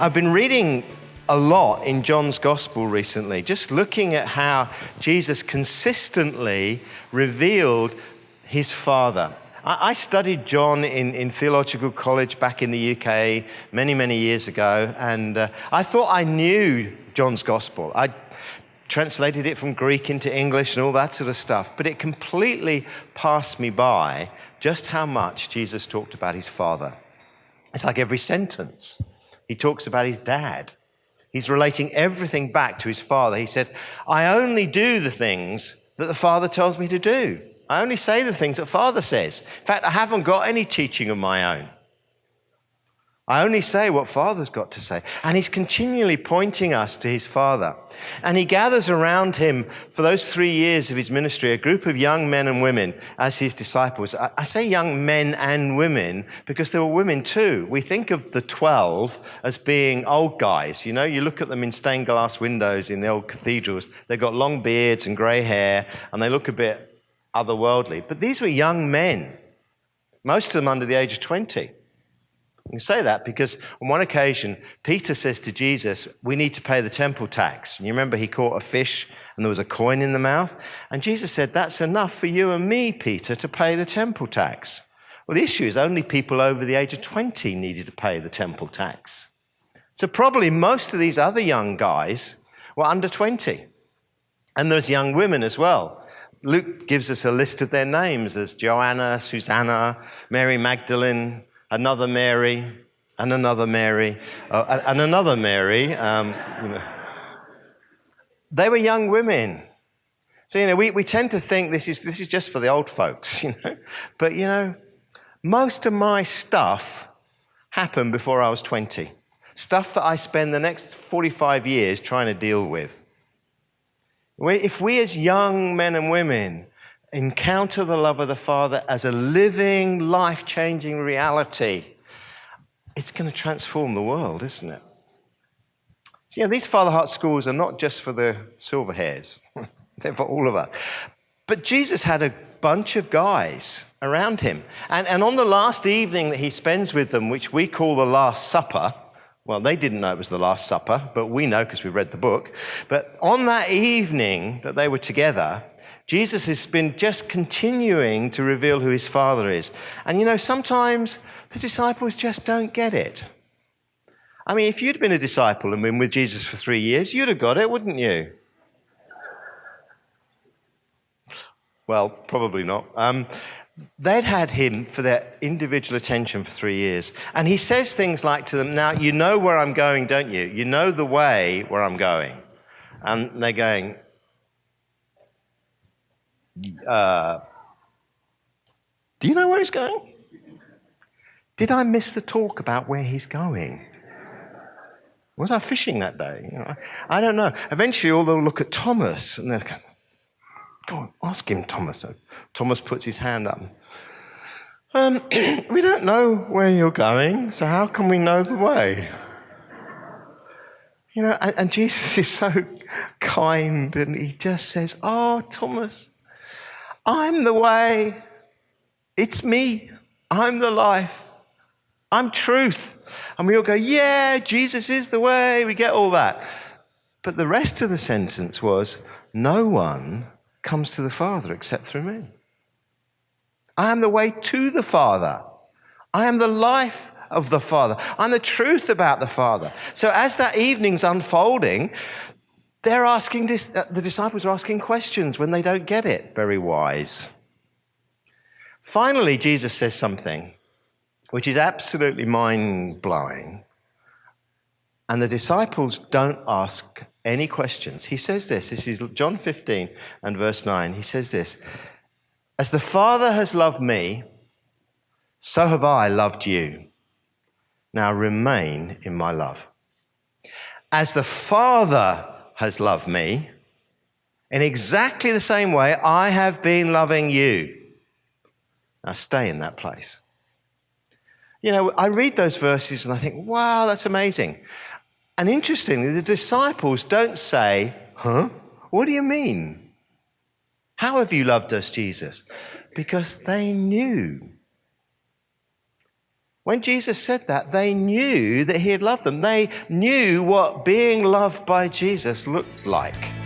I've been reading a lot in John's Gospel recently, just looking at how Jesus consistently revealed his Father. I studied John in theological college back in the UK many, many years ago, and I thought I knew John's Gospel. I translated it from Greek into English and all that sort of stuff, but it completely passed me by just how much Jesus talked about his Father. It's like every sentence. He talks about his dad. He's relating everything back to his Father. He said, I only do the things that the Father tells me to do. I only say the things that Father says. In fact, I haven't got any teaching of my own. I only say what Father's got to say. And he's continually pointing us to his Father. And he gathers around him for those 3 years of his ministry, a group of young men and women as his disciples. I say young men and women because there were women too. We think of the 12 as being old guys. You know, you look at them in stained glass windows in the old cathedrals. They've got long beards and grey hair, and they look a bit otherworldly. But these were young men, most of them under the age of 20. I can say that because on one occasion, Peter says to Jesus, we need to pay the temple tax. And you remember he caught a fish and there was a coin in the mouth? And Jesus said, that's enough for you and me, Peter, to pay the temple tax. Well, the issue is only people over the age of 20 needed to pay the temple tax. So probably most of these other young guys were under 20. And there's young women as well. Luke gives us a list of their names. There's Joanna, Susanna, Mary Magdalene, another Mary, and another Mary, and another Mary. They were young women. So, we tend to think this is just for the old folks, But, most of my stuff happened before I was 20. Stuff that I spend the next 45 years trying to deal with. If we as young men and women encounter the love of the Father as a living, life-changing reality, it's going to transform the world, isn't it? So, these FatherHeart schools are not just for the silver hairs. They're for all of us. But Jesus had a bunch of guys around him. And on the last evening that he spends with them, which we call the Last Supper, well, they didn't know it was the Last Supper, but we know because we read the book. But on that evening that they were together, Jesus has been just continuing to reveal who his Father is. And sometimes the disciples just don't get it. I mean, if you'd been a disciple and been with Jesus for 3 years, you'd have got it, wouldn't you? Well, probably not. They'd had him for their individual attention for 3 years. And he says things like to them, now, you know where I'm going, don't you? You know the way where I'm going. And they're going, do you know where he's going? Did I miss the talk about where he's going? Was I fishing that day? I don't know. Eventually, all they'll look at Thomas and they'll go, go on, ask him, Thomas. So Thomas puts his hand up. We don't know where you're going, so how can we know the way? And Jesus is so kind, and he just says, oh, Thomas, I'm the way. It's me. I'm the life. I'm truth. And we all go, yeah, Jesus is the way. We get all that. But the rest of the sentence was, no one comes to the Father except through me. I am the way to the Father. I am the life of the Father. I'm the truth about the Father. So as that evening's unfolding, they're asking the disciples are asking questions when they don't get it. Very wise. Finally, Jesus says something which is absolutely mind-blowing. And the disciples don't ask any questions. He says this. This is John 15 and verse 9. He says this. As the Father has loved me, so have I loved you. Now remain in my love. As the Father has loved me, in exactly the same way I have been loving you. Now stay in that place. I read those verses and I think, wow, that's amazing. And interestingly, the disciples don't say, huh? What do you mean? How have you loved us, Jesus? Because they knew. When Jesus said that, they knew that he had loved them. They knew what being loved by Jesus looked like.